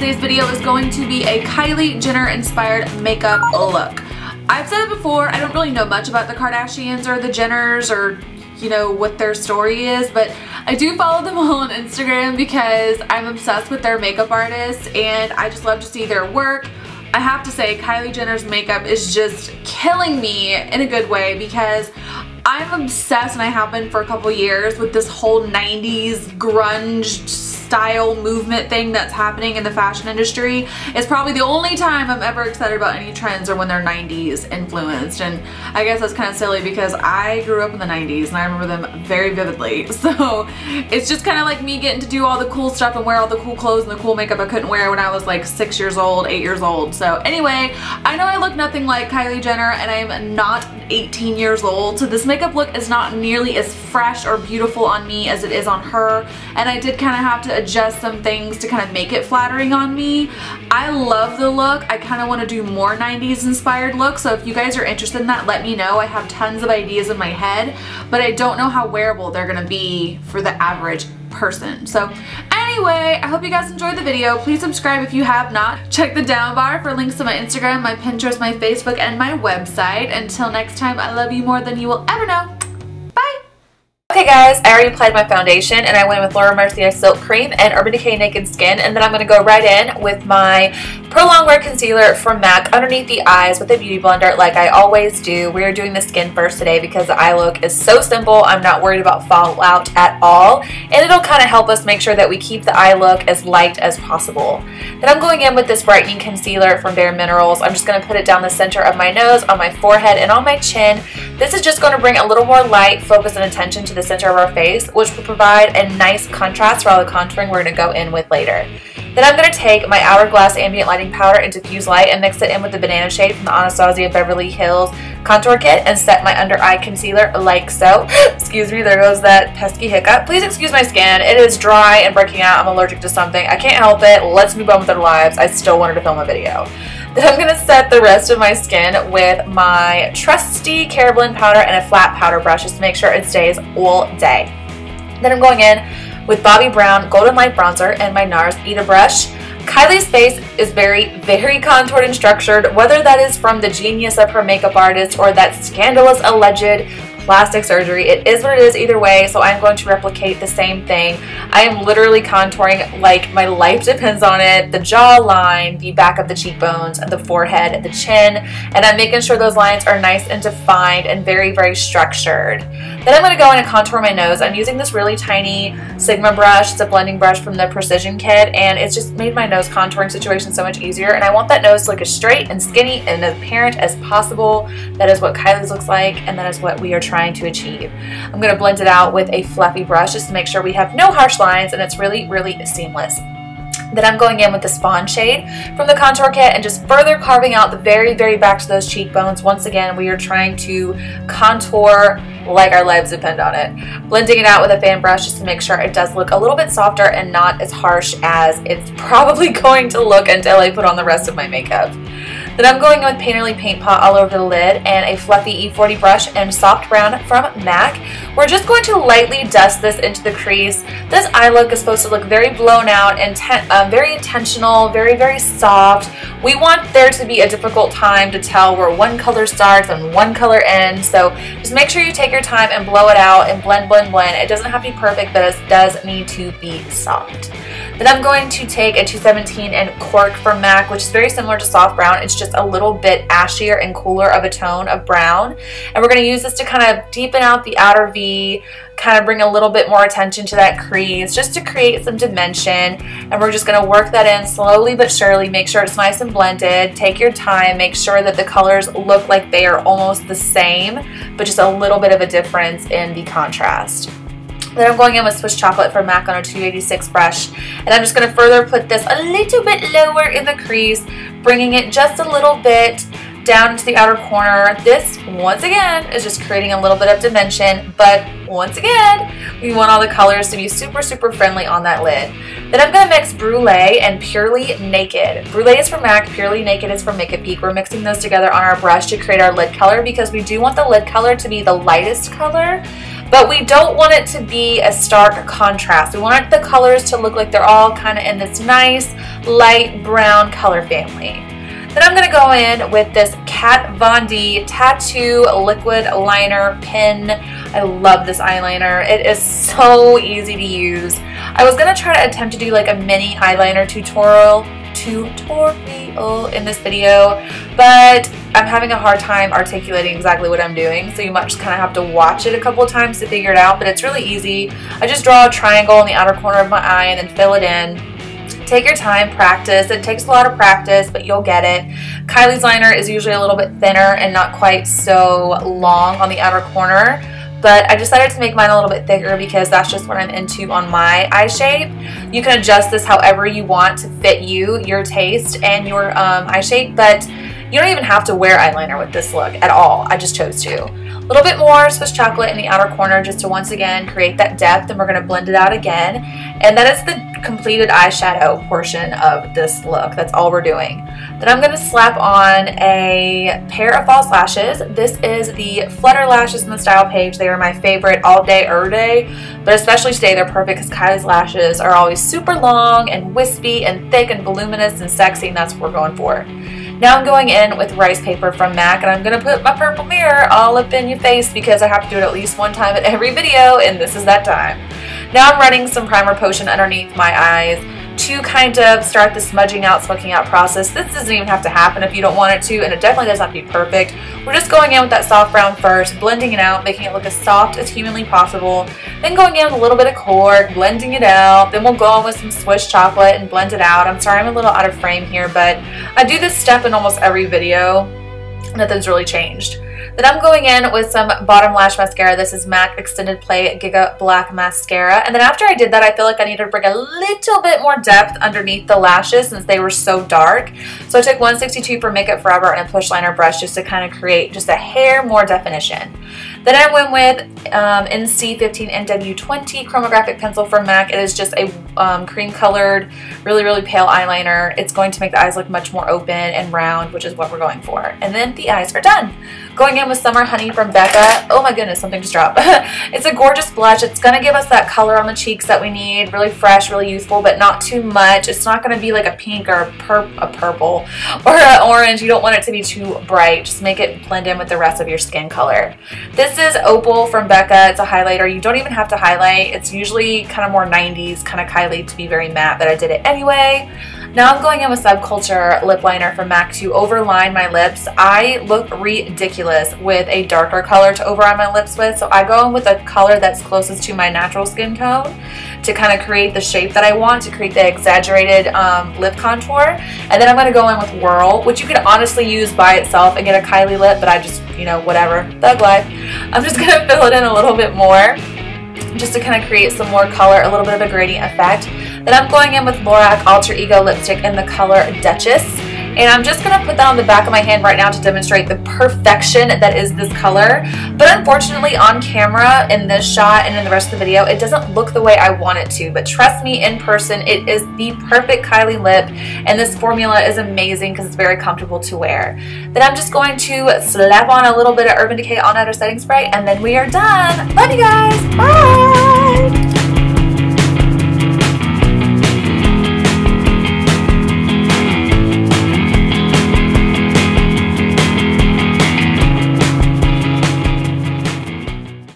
today's video is going to be a Kylie Jenner inspired makeup look. I've said it before, I don't really know much about the Kardashians or the Jenners or you know what their story is, but I do follow them all on Instagram because I'm obsessed with their makeup artists and I just love to see their work. I have to say Kylie Jenner's makeup is just killing me in a good way because I'm obsessed, and I have been for a couple years, with this whole 90s grunge style movement thing that's happening in the fashion industry. It's probably the only time I'm ever excited about any trends or when they're 90s influenced, and I guess that's kind of silly because I grew up in the 90s and I remember them very vividly. So it's just kind of like me getting to do all the cool stuff and wear all the cool clothes and the cool makeup I couldn't wear when I was like 6 years old, 8 years old. So anyway, I know I look nothing like Kylie Jenner and I am not 18 years old, so this makeup look is not nearly as fresh or beautiful on me as it is on her, and I did kind of have to adjust some things to kind of make it flattering on me. I love the look. I kind of want to do more 90s inspired looks, so if you guys are interested in that, let me know. I have tons of ideas in my head, but I don't know how wearable they're gonna be for the average person. So anyway, I hope you guys enjoyed the video. Please subscribe if you have not. Check the down bar for links to my Instagram, my Pinterest, my Facebook, and my website. Until next time, I love you more than you will ever know. Okay guys, I already applied my foundation and I went with Mercier Silk Cream and Urban Decay Naked Skin, and then I'm going to go right in with my Pro Longwear Concealer from MAC underneath the eyes with a beauty blender like I always do. We're doing the skin first today because the eye look is so simple. I'm not worried about fallout at all, and it'll kind of help us make sure that we keep the eye look as light as possible. Then I'm going in with this brightening concealer from Bare Minerals. I'm just going to put it down the center of my nose, on my forehead, and on my chin. This is just going to bring a little more light, focus, and attention to the center of our face, which will provide a nice contrast for all the contouring we're going to go in with later. Then I'm going to take my Hourglass Ambient Lighting Powder and Diffused Light and mix it in with the banana shade from the Anastasia Beverly Hills Contour Kit and set my under eye concealer like so. Excuse me, there goes that pesky hiccup. Please excuse my skin. It is dry and breaking out. I'm allergic to something. I can't help it. Let's move on with our lives. I still wanted to film a video. Then I'm going to set the rest of my skin with my trusty Care Blend powder and a flat powder brush just to make sure it stays all day. Then I'm going in with Bobbi Brown Golden Light Bronzer and my NARS Ita brush. Kylie's face is very, very contoured and structured, whether that is from the genius of her makeup artist or that scandalous alleged plastic surgery. It is what it is either way, so I'm going to replicate the same thing. I am literally contouring like my life depends on it, the jawline, the back of the cheekbones, the forehead, the chin, and I'm making sure those lines are nice and defined and very, very structured. Then I'm going to go in and contour my nose. I'm using this really tiny Sigma brush. It's a blending brush from the Precision Kit, and it's just made my nose contouring situation so much easier, and I want that nose to look as straight and skinny and as apparent as possible. That is what Kylie's looks like, and that is what we are trying to achieve. I'm going to blend it out with a fluffy brush just to make sure we have no harsh lines and it's really, really seamless. Then I'm going in with the Spawn shade from the Contour Kit and just further carving out the very, very back to those cheekbones. Once again, we are trying to contour like our lives depend on it. Blending it out with a fan brush just to make sure it does look a little bit softer and not as harsh as it's probably going to look until I put on the rest of my makeup. Then I'm going in with Painterly Paint Pot all over the lid and a fluffy E40 brush and Soft Brown from MAC. We're just going to lightly dust this into the crease. This eye look is supposed to look very blown out and very intentional, very, very soft. We want there to be a difficult time to tell where one color starts and one color ends, so just make sure you take your time and blow it out and blend, blend, blend. It doesn't have to be perfect, but it does need to be soft. Then I'm going to take a 217 and Cork from MAC, which is very similar to Soft Brown. It's just a little bit ashier and cooler of a tone of brown. And we're going to use this to kind of deepen out the outer V, kind of bring a little bit more attention to that crease, just to create some dimension. And we're just going to work that in slowly but surely. Make sure it's nice and blended. Take your time. Make sure that the colors look like they are almost the same, but just a little bit of a difference in the contrast. Then I'm going in with Swiss Chocolate from MAC on a 286 brush, and I'm just going to further put this a little bit lower in the crease, bringing it just a little bit down into the outer corner. This, once again, is just creating a little bit of dimension, but once again, we want all the colors to be super, super friendly on that lid. Then I'm going to mix Brûlée and Purely Naked. Brûlée is from MAC, Purely Naked is from Makeup Geek. We're mixing those together on our brush to create our lid color because we do want the lid color to be the lightest color, but we don't want it to be a stark contrast. We want the colors to look like they're all kind of in this nice light brown color family. Then I'm going to go in with this Kat Von D Tattoo Liquid Liner Pen. I love this eyeliner. It is so easy to use. I was going to try to attempt to do like a mini eyeliner tutorial in this video, but I'm having a hard time articulating exactly what I'm doing, so you might just kind of have to watch it a couple of times to figure it out, but it's really easy. I just draw a triangle in the outer corner of my eye and then fill it in. Take your time, practice. It takes a lot of practice, but you'll get it. Kylie's liner is usually a little bit thinner and not quite so long on the outer corner, but I decided to make mine a little bit thicker because that's just what I'm into on my eye shape. You can adjust this however you want to fit you, your taste, and your eye shape, but you don't even have to wear eyeliner with this look at all. I just chose to. A little bit more Swiss chocolate in the outer corner just to once again create that depth, and we're going to blend it out again. And that is the completed eyeshadow portion of this look. That's all we're doing. Then I'm going to slap on a pair of false lashes. This is the Flutter lashes in the style Paige. They are my favorite all day, every day, but especially today they're perfect because Kylie's lashes are always super long and wispy and thick and voluminous and sexy, and that's what we're going for. Now I'm going in with rice paper from MAC, and I'm going to put my purple mirror all up in your face because I have to do it at least one time in every video, and this is that time. Now I'm running some primer potion underneath my eyes to kind of start the smudging out, smoking out process. This doesn't even have to happen if you don't want it to, and it definitely doesn't have to be perfect. We're just going in with that soft brown first, blending it out, making it look as soft as humanly possible. Then going in with a little bit of Cork, blending it out. Then we'll go in with some Swiss chocolate and blend it out. I'm sorry I'm a little out of frame here, but I do this step in almost every video. Nothing's really changed. Then I'm going in with some bottom lash mascara. This is MAC Extended Play Giga Black Mascara. And then after I did that, I feel like I needed to bring a little bit more depth underneath the lashes since they were so dark. So I took 162 for Makeup Forever and a push liner brush just to kind of create just a hair more definition. Then I went with NC15 NW20 Chromographic Pencil from MAC. It is just a cream colored, really, really pale eyeliner. It's going to make the eyes look much more open and round, which is what we're going for. And then the eyes are done. Going in with Summer Honey from Becca. Oh my goodness, something just dropped. It's a gorgeous blush. It's going to give us that color on the cheeks that we need. Really fresh, really youthful, but not too much. It's not going to be like a pink or a purple or an orange. You don't want it to be too bright. Just make it blend in with the rest of your skin color. This is Opal from Becca. It's a highlighter. You don't even have to highlight. It's usually kind of more 90s, kind of Kylie to be very matte, but I did it anyway. Now I'm going in with Subculture lip liner from MAC to overline my lips. I look ridiculous with a darker color to overline my lips with, so I go in with a color that's closest to my natural skin tone to kind of create the shape that I want, to create the exaggerated lip contour. And then I'm going to go in with Whirl, which you can honestly use by itself and get a Kylie lip, but I just, you know, whatever, thug life. I'm just going to fill it in a little bit more just to kind of create some more color, a little bit of a gradient effect. Then I'm going in with Lorac Alter Ego lipstick in the color Duchess. And I'm just going to put that on the back of my hand right now to demonstrate the perfection that is this color. But unfortunately on camera, in this shot and in the rest of the video, it doesn't look the way I want it to. But trust me, in person, it is the perfect Kylie lip. And this formula is amazing because it's very comfortable to wear. Then I'm just going to slap on a little bit of Urban Decay All Nighter Setting Spray, and then we are done. Love you guys. Bye.